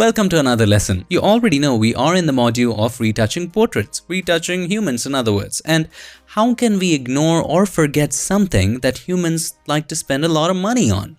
Welcome to another lesson. You already know we are in the module of retouching portraits, retouching humans in other words. And how can we ignore or forget something that humans like to spend a lot of money on?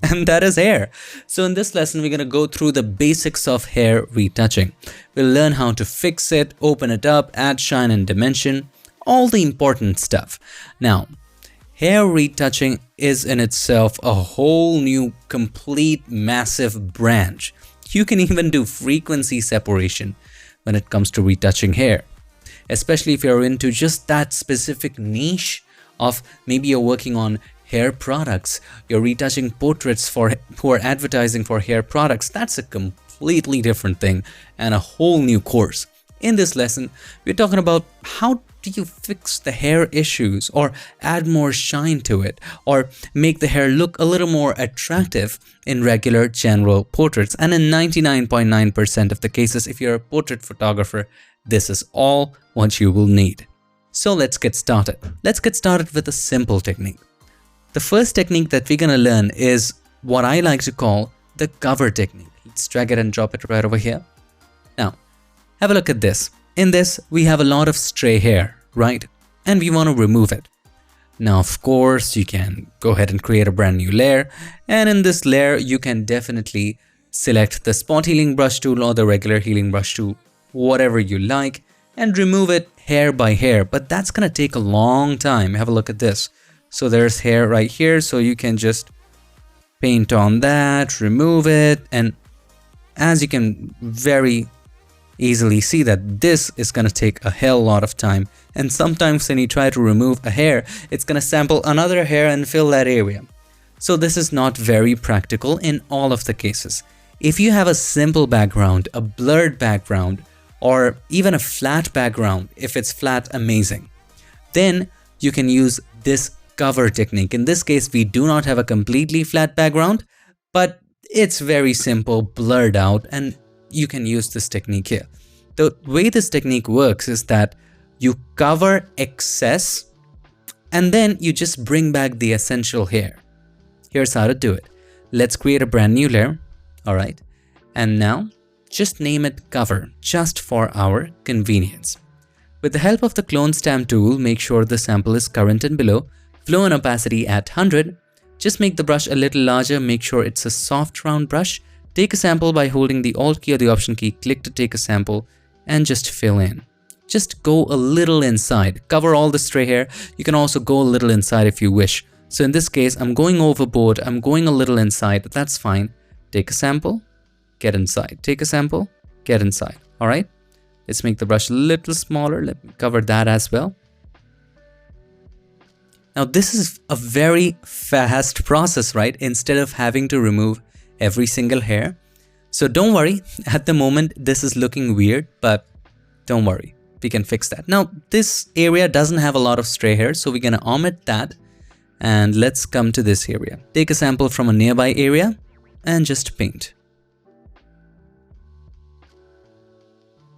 And that is hair. So in this lesson, we're going to go through the basics of hair retouching. We'll learn how to fix it, open it up, add shine and dimension, all the important stuff. Now, hair retouching is in itself a whole new, complete, massive branch. You can even do frequency separation when it comes to retouching hair, especially if you're into just that specific niche of maybe you're working on hair products, you're retouching portraits for who are advertising for hair products. That's a completely different thing and a whole new course. In this lesson, we're talking about how do you fix the hair issues or add more shine to it or make the hair look a little more attractive in regular general portraits. And in 99.9% of the cases, if you're a portrait photographer, this is all what you will need. So let's get started. Let's get started with a simple technique. The first technique that we're going to learn is what I like to call the cover technique. Let's drag it and drop it right over here. Now, have a look at this. In this, we have a lot of stray hair, right? And we want to remove it. Now, of course, you can go ahead and create a brand new layer. And in this layer, you can definitely select the spot healing brush tool or the regular healing brush tool, whatever you like, and remove it hair by hair. But that's going to take a long time. Have a look at this. So there's hair right here. So you can just paint on that, remove it. And as you can very easily see that this is going to take a hell lot of time. And sometimes when you try to remove a hair, it's going to sample another hair and fill that area. So this is not very practical in all of the cases. If you have a simple background, a blurred background, or even a flat background, if it's flat, amazing, then you can use this cover technique. In this case, we do not have a completely flat background, but it's very simple, blurred out, and you can use this technique here. The way this technique works is that you cover excess and then you just bring back the essential hair. Here's how to do it. Let's create a brand new layer. All right. And now just name it cover just for our convenience. With the help of the clone stamp tool, make sure the sample is current and below. Flow and opacity at 100. Just make the brush a little larger. Make sure it's a soft round brush. Take a sample by holding the Alt key or the Option key, click to take a sample and just fill in. Just go a little inside, cover all the stray hair. You can also go a little inside if you wish. So in this case, I'm going overboard, I'm going a little inside, but that's fine. Take a sample, get inside. Take a sample, get inside. All right, let's make the brush a little smaller. Let me cover that as well. Now this is a very fast process, right? Instead of having to remove every single hair. So don't worry, at the moment this is looking weird, but don't worry, we can fix that. Now this area doesn't have a lot of stray hair, so we're gonna omit that and let's come to this area. Take a sample from a nearby area and just paint.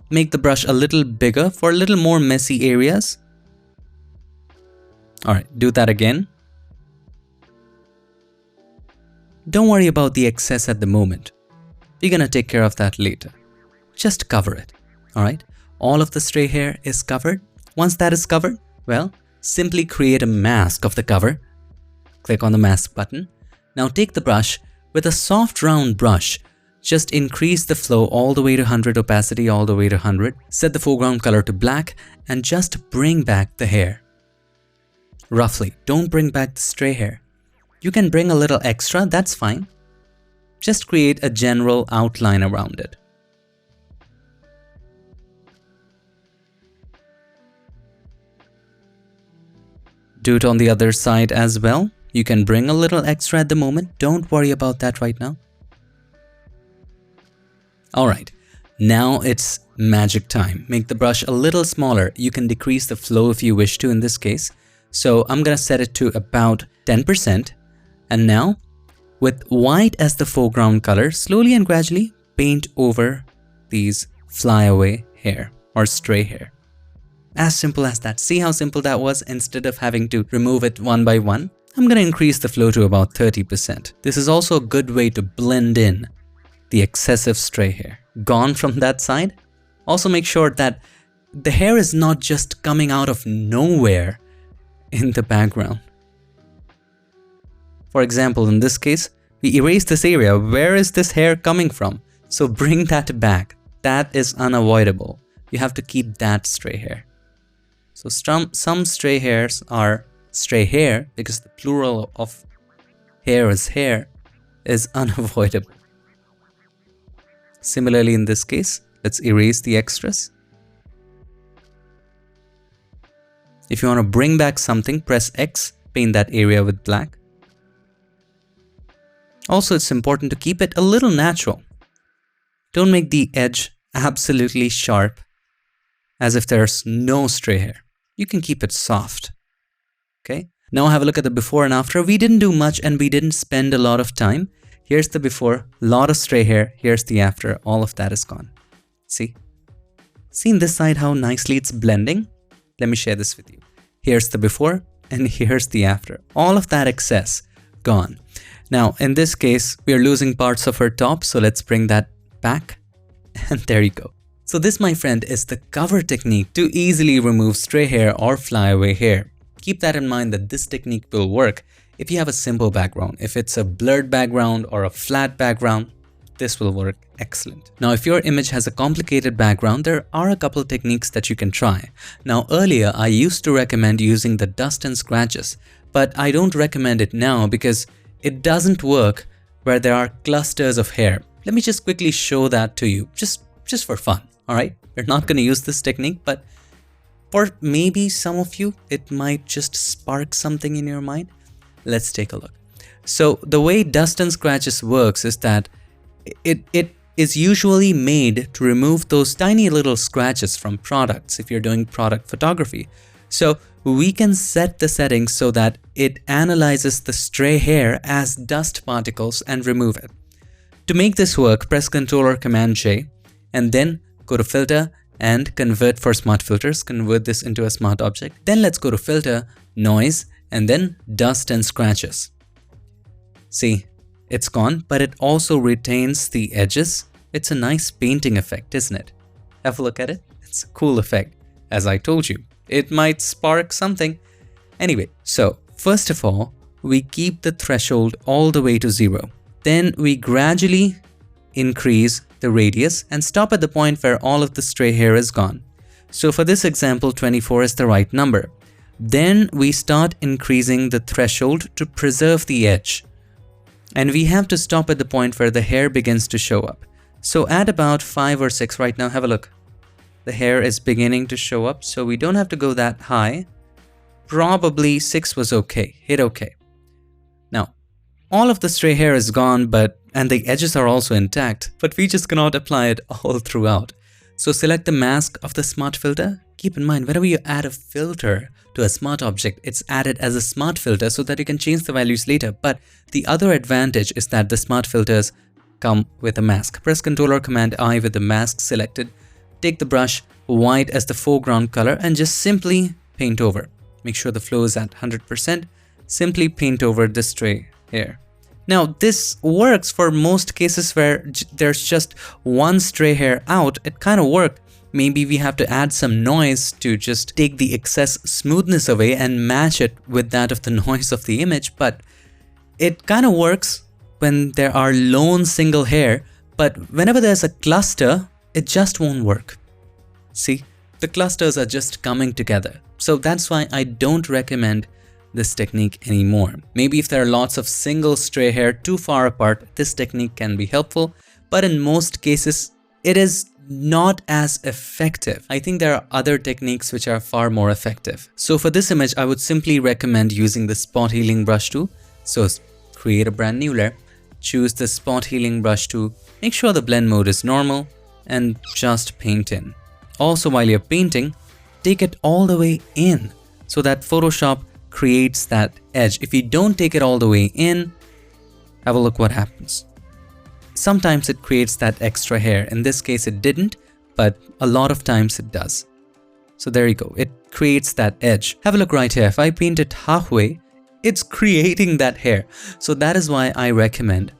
Make the brush a little bigger for a little more messy areas. All right, do that again. Don't worry about the excess at the moment. We're gonna take care of that later. Just cover it, all right? All of the stray hair is covered. Once that is covered, well, simply create a mask of the cover. Click on the mask button. Now take the brush with a soft round brush. Just increase the flow all the way to 100, opacity all the way to 100. Set the foreground color to black and just bring back the hair. Roughly, don't bring back the stray hair. You can bring a little extra, that's fine. Just create a general outline around it. Do it on the other side as well. You can bring a little extra at the moment. Don't worry about that right now. All right, now it's magic time. Make the brush a little smaller. You can decrease the flow if you wish to in this case. So I'm gonna set it to about 10%. And now, with white as the foreground color, slowly and gradually paint over these flyaway hair or stray hair. As simple as that. See how simple that was? Instead of having to remove it one by one, I'm going to increase the flow to about 30%. This is also a good way to blend in the excessive stray hair gone from that side. Also make sure that the hair is not just coming out of nowhere in the background. For example, in this case, we erase this area. Where is this hair coming from? So bring that back. That is unavoidable. You have to keep that stray hair. So some stray hairs are stray hair because the plural of hair is unavoidable. Similarly, in this case, let's erase the extras. If you want to bring back something, press X, paint that area with black. Also, it's important to keep it a little natural. Don't make the edge absolutely sharp, as if there's no stray hair. You can keep it soft. Okay? Now have a look at the before and after. We didn't do much and we didn't spend a lot of time. Here's the before, lot of stray hair. Here's the after, all of that is gone. See? See in this side how nicely it's blending? Let me share this with you. Here's the before and here's the after. All of that excess gone. Now, in this case, we are losing parts of her top, so let's bring that back. And there you go. So this, my friend, is the cover technique to easily remove stray hair or flyaway hair. Keep that in mind that this technique will work if you have a simple background. If it's a blurred background or a flat background, this will work excellent. Now, if your image has a complicated background, there are a couple techniques that you can try. Now, earlier, I used to recommend using the dust and scratches, but I don't recommend it now because it doesn't work where there are clusters of hair. Let me just quickly show that to you, just for fun, all right? We're not going to use this technique, but for maybe some of you, it might just spark something in your mind. Let's take a look. So the way dust and scratches works is that it is usually made to remove those tiny little scratches from products if you're doing product photography. So we can set the settings so that it analyzes the stray hair as dust particles and remove it. To make this work, press Ctrl or Command J and then go to Filter and Convert for Smart Filters. Convert this into a smart object. Then let's go to Filter, Noise, and then Dust and Scratches. See, it's gone, but it also retains the edges. It's a nice painting effect, isn't it? Have a look at it. It's a cool effect. As I told you, it might spark something. Anyway, so first of all, we keep the threshold all the way to 0. Then we gradually increase the radius and stop at the point where all of the stray hair is gone. So for this example, 24 is the right number. Then we start increasing the threshold to preserve the edge. And we have to stop at the point where the hair begins to show up. So at about 5 or 6 right now, have a look. The hair is beginning to show up, so we don't have to go that high. Probably 6 was okay, hit okay. Now, all of the stray hair is gone, and the edges are also intact, but we just cannot apply it all throughout. So select the mask of the smart filter. Keep in mind, whenever you add a filter to a smart object, it's added as a smart filter so that you can change the values later. But the other advantage is that the smart filters come with a mask. Press Ctrl or Command I with the mask selected. Take the brush, white as the foreground color, and just simply paint over. Make sure the flow is at 100%. Simply paint over the stray hair. Now, this works for most cases where there's just one stray hair out. It kind of worked. Maybe we have to add some noise to just take the excess smoothness away and match it with that of the noise of the image. But it kind of works when there are lone single hair. But whenever there's a cluster, it just won't work. See, the clusters are just coming together. So that's why I don't recommend this technique anymore. Maybe if there are lots of single stray hair too far apart, this technique can be helpful, but in most cases, it is not as effective. I think there are other techniques which are far more effective. So for this image, I would simply recommend using the spot healing brush tool. So create a brand new layer, choose the spot healing brush tool, make sure the blend mode is normal, and just paint in. Also, while you're painting, take it all the way in so that Photoshop creates that edge. If you don't take it all the way in, have a look what happens. Sometimes it creates that extra hair. In this case, it didn't, but a lot of times it does. So there you go. It creates that edge. Have a look right here. If I paint it halfway, it's creating that hair. So that is why I recommend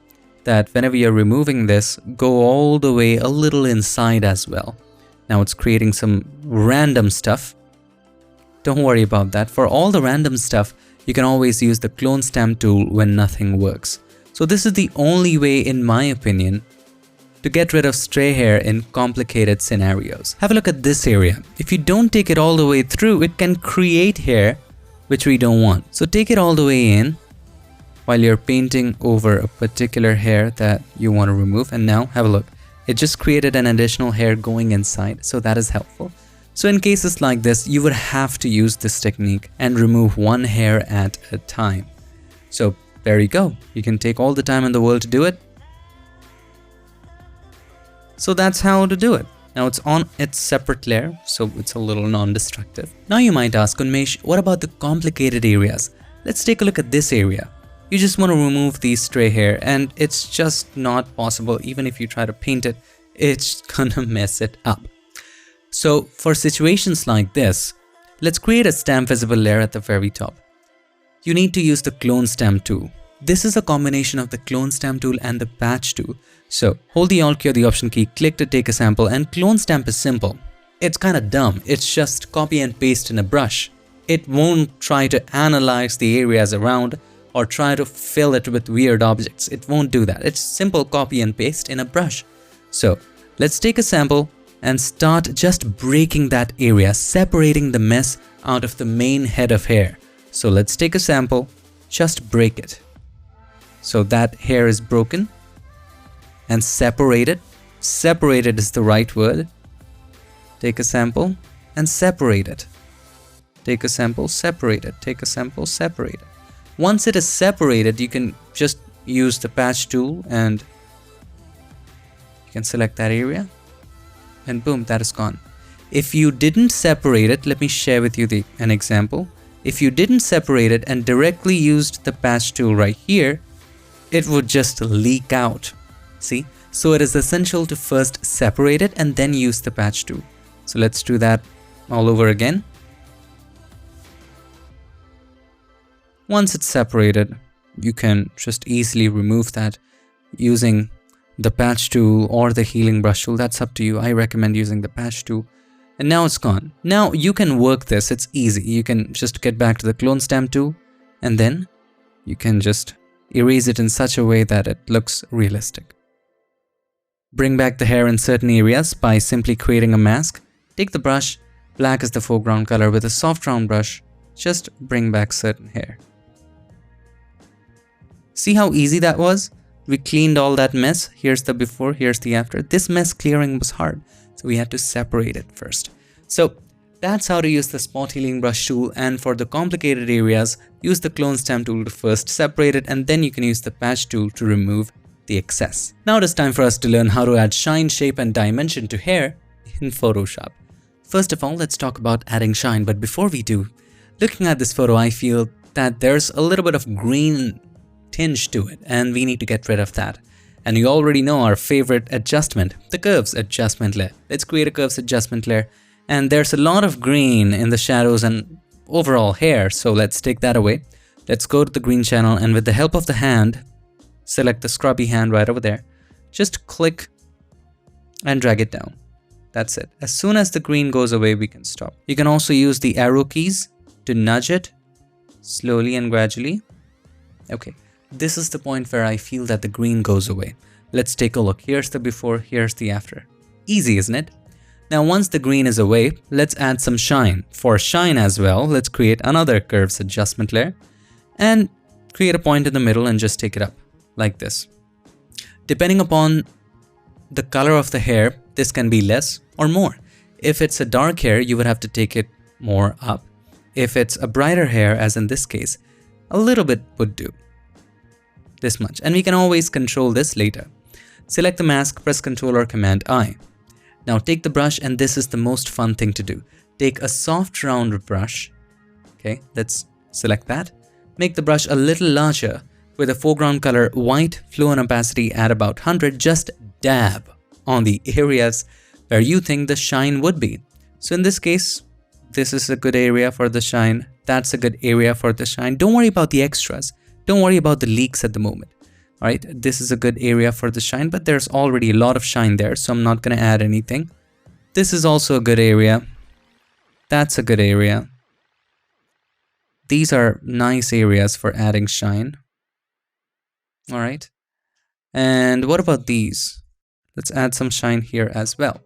that whenever you're removing this, go all the way a little inside as well. Now it's creating some random stuff. Don't worry about that. For all the random stuff, you can always use the clone stamp tool when nothing works. So this is the only way, in my opinion, to get rid of stray hair in complicated scenarios. Have a look at this area. If you don't take it all the way through, it can create hair which we don't want. So take it all the way in while you're painting over a particular hair that you want to remove. And now have a look. It just created an additional hair going inside, so that is helpful. So in cases like this, you would have to use this technique and remove one hair at a time. So there you go. You can take all the time in the world to do it. So that's how to do it. Now it's on its separate layer, so it's a little non-destructive. Now you might ask, Unmesh, what about the complicated areas? Let's take a look at this area. You just want to remove these stray hair, and it's just not possible. Even if you try to paint it, it's gonna mess it up. So for situations like this, let's create a stamp visible layer at the very top. You need to use the clone stamp tool. This is a combination of the clone stamp tool and the patch tool. So hold the Alt key or the Option key, click to take a sample, and clone stamp is simple. It's kind of dumb. It's just copy and paste in a brush. It won't try to analyze the areas around or try to fill it with weird objects. It won't do that. It's simple copy and paste in a brush. So let's take a sample and start just breaking that area, separating the mess out of the main head of hair. So let's take a sample, just break it. So that hair is broken and separated. Separated is the right word. Take a sample and separate it. Take a sample, separate it. Take a sample, separate it. Once it is separated, you can just use the patch tool and you can select that area and boom, that is gone. If you didn't separate it, let me share with you an example. If you didn't separate it and directly used the patch tool right here, it would just leak out. See? So it is essential to first separate it and then use the patch tool. So let's do that all over again. Once it's separated, you can just easily remove that using the patch tool or the healing brush tool. That's up to you. I recommend using the patch tool. And now it's gone. Now you can work this. It's easy. You can just get back to the clone stamp tool and then you can just erase it in such a way that it looks realistic. Bring back the hair in certain areas by simply creating a mask. Take the brush, black is the foreground color, with a soft round brush, just bring back certain hair. See how easy that was? We cleaned all that mess. Here's the before, here's the after. This mess clearing was hard, so we had to separate it first. So that's how to use the spot healing brush tool, and for the complicated areas, use the clone stamp tool to first separate it, and then you can use the patch tool to remove the excess. Now it is time for us to learn how to add shine, shape and dimension to hair in Photoshop. First of all, let's talk about adding shine, but before we do, looking at this photo, I feel that there's a little bit of green tinge to it and we need to get rid of that. And you already know our favorite adjustment, the curves adjustment layer. Let's create a curves adjustment layer, and there's a lot of green in the shadows and overall hair, so let's take that away. Let's go to the green channel and with the help of the hand, select the scrubby hand right over there. Just click and drag it down. That's it. As soon as the green goes away, we can stop. You can also use the arrow keys to nudge it slowly and gradually. Okay, this is the point where I feel that the green goes away. Let's take a look. Here's the before, here's the after. Easy, isn't it? Now once the green is away, let's add some shine. For shine as well, let's create another curves adjustment layer and create a point in the middle and just take it up like this. Depending upon the color of the hair, this can be less or more. If it's a dark hair, you would have to take it more up. If it's a brighter hair, as in this case, a little bit would do. This much. And we can always control this later. Select the mask, press Ctrl or Command I. Now take the brush, and this is the most fun thing to do. Take a soft round brush. Okay, let's select that. Make the brush a little larger with a foreground color white, flow and opacity at about 100. Just dab on the areas where you think the shine would be. So in this case, this is a good area for the shine. That's a good area for the shine. Don't worry about the extras. Don't worry about the leaks at the moment. All right, this is a good area for the shine, but there's already a lot of shine there, so I'm not going to add anything. This is also a good area. That's a good area. These are nice areas for adding shine. All right. And what about these? Let's add some shine here as well.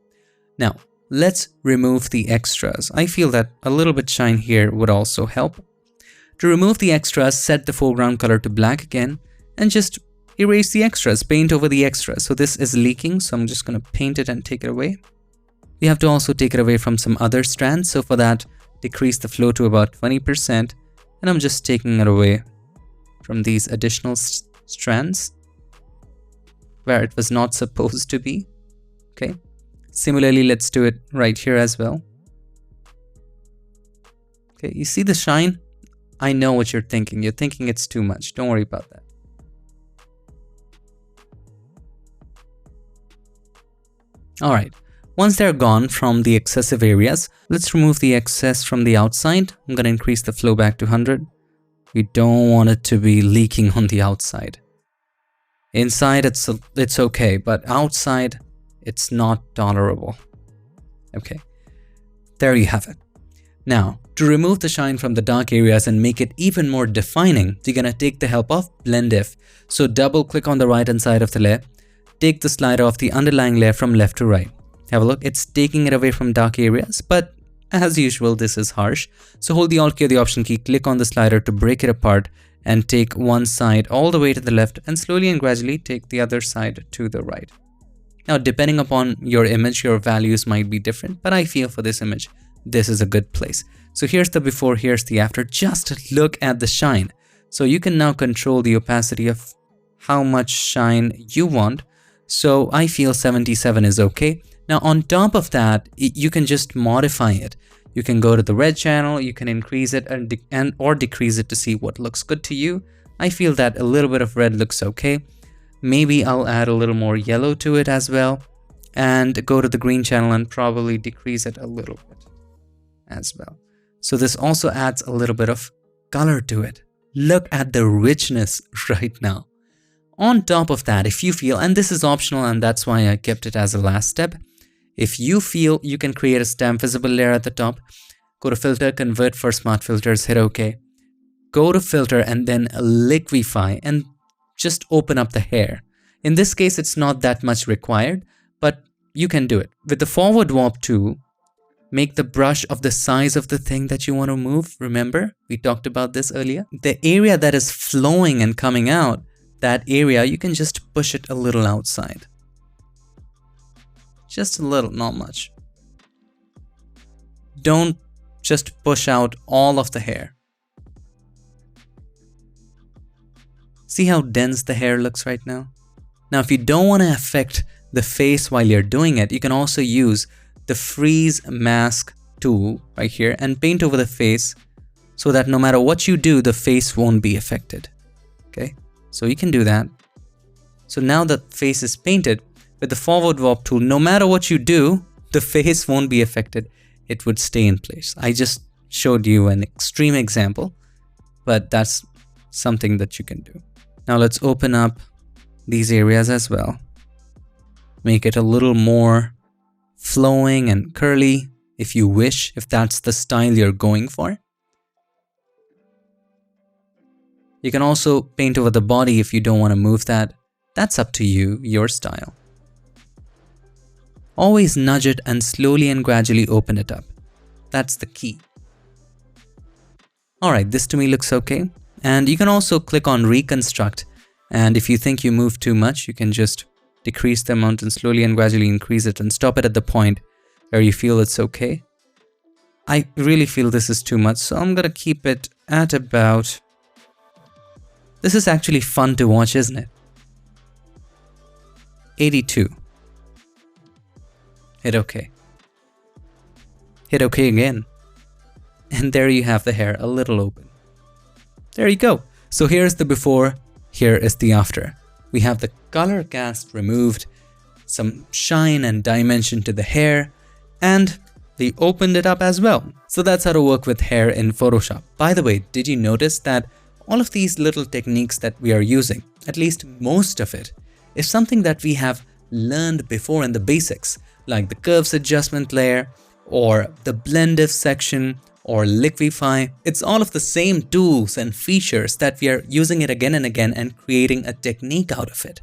Now, let's remove the extras. I feel that a little bit shine here would also help. To remove the extras, set the foreground color to black again and just erase the extras, paint over the extras. So this is leaking, so I'm just going to paint it and take it away. We have to also take it away from some other strands. So for that, decrease the flow to about 20%. And I'm just taking it away from these additional strands where it was not supposed to be. Okay. Similarly, let's do it right here as well. Okay, you see the shine? I know what you're thinking. You're thinking it's too much. Don't worry about that. All right. Once they're gone from the excessive areas, let's remove the excess from the outside. I'm going to increase the flow back to 100. We don't want it to be leaking on the outside. Inside, it's okay, but outside, it's not tolerable. Okay, there you have it. Now, to remove the shine from the dark areas and make it even more defining, you're going to take the help of Blend If. So double click on the right hand side of the layer. Take the slider of the underlying layer from left to right. Have a look, it's taking it away from dark areas, but as usual, this is harsh. So hold the Alt key or the Option key, click on the slider to break it apart and take one side all the way to the left and slowly and gradually take the other side to the right. Now, depending upon your image, your values might be different, but I feel for this image, this is a good place. So here's the before, here's the after. Just look at the shine. So you can now control the opacity of how much shine you want. So I feel 77 is okay. Now on top of that, you can just modify it. You can go to the red channel, you can increase it or decrease it to see what looks good to you. I feel that a little bit of red looks okay. Maybe I'll add a little more yellow to it as well and go to the green channel and probably decrease it a little bit as well. So this also adds a little bit of color to it. Look at the richness right now. On top of that, if you feel, and this is optional and that's why I kept it as a last step, if you feel you can create a stamp visible layer at the top, go to filter, convert for smart filters, hit OK. Go to filter and then liquify and just open up the hair. In this case, it's not that much required, but you can do it. With the forward warp tool, make the brush of the size of the thing that you want to move. Remember, we talked about this earlier. The area that is flowing and coming out, that area, you can just push it a little outside. Just a little, not much. Don't just push out all of the hair. See how dense the hair looks right now? Now, if you don't want to affect the face while you're doing it, you can also use the freeze mask tool right here and paint over the face so that no matter what you do, the face won't be affected. Okay, so you can do that. So now the face is painted with the forward warp tool. No matter what you do, the face won't be affected. It would stay in place. I just showed you an extreme example, but that's something that you can do. Now let's open up these areas as well. Make it a little more flowing and curly if you wish, if that's the style you're going for. You can also paint over the body if you don't want to move that. That's up to you, your style. Always nudge it and slowly and gradually open it up. That's the key. Alright, this to me looks okay. And you can also click on reconstruct. And if you think you move too much, you can just decrease the amount and slowly and gradually increase it and stop it at the point where you feel it's okay. I really feel this is too much, so I'm gonna keep it at about... This is actually fun to watch, isn't it? 82. Hit OK. Hit OK again. And there you have the hair a little open. There you go. So here's the before, here is the after. We have the color cast removed, some shine and dimension to the hair, and they opened it up as well. So that's how to work with hair in Photoshop. By the way, did you notice that all of these little techniques that we are using at least most of it, is something that we have learned before in the basics, like the curves adjustment layer, or the blend if section, or liquify. It's all of the same tools and features that we are using it again and again and creating a technique out of it.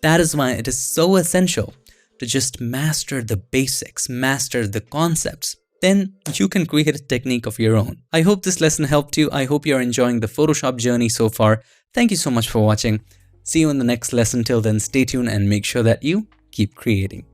That is why it is so essential to just master the basics, master the concepts. Then you can create a technique of your own. I hope this lesson helped you. I hope you're enjoying the Photoshop journey so far. Thank you so much for watching. See you in the next lesson. Till then, stay tuned and make sure that you keep creating.